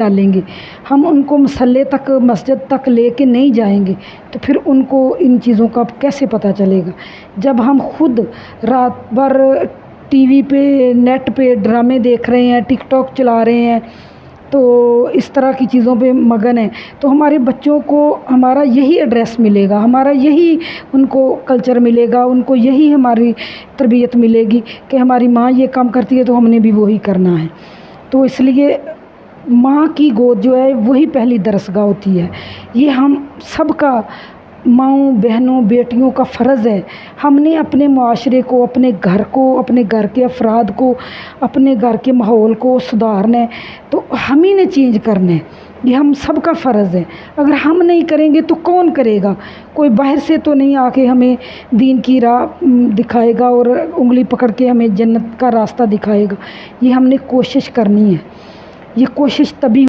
ڈالیں گے، ہم ان کو مصلے تک مسجد تک لے کے نہیں جائیں گے تو پھر ان کو ان چیزوں کا کیسے پتہ چلے گا؟ جب ہم خود رات بھر ٹی وی پہ نیٹ پہ ڈرامے دیکھ رہے ہیں، ٹک ٹاک چلا رہے ہیں، تو اس طرح کی چیزوں پہ مگن ہیں، تو ہمارے بچوں کو ہمارا یہی ایڈریس ملے گا، ہمارا یہی ان کو کلچر ملے گا، ان کو یہی ہماری تربیت ملے گی کہ ہماری ماں یہ کام کرتی ہے تو ہم نے بھی وہی کرنا ہے۔ تو اس لیے ماں کی گود جو ہے وہی پہلی درسگاہ ہوتی ہے۔ یہ ہم سب کا، ماؤں بہنوں بیٹیوں کا فرض ہے، ہم نے اپنے معاشرے کو، اپنے گھر کو، اپنے گھر کے افراد کو، اپنے گھر کے ماحول کو سدھارنا ہے تو ہم ہی نے چینج کرنا ہے، یہ ہم سب کا فرض ہے۔ اگر ہم نہیں کریں گے تو کون کرے گا؟ کوئی باہر سے تو نہیں آ کے ہمیں دین کی راہ دکھائے گا اور انگلی پکڑ کے ہمیں جنت کا راستہ دکھائے گا، یہ ہم نے کوشش کرنی ہے، یہ کوشش تبھی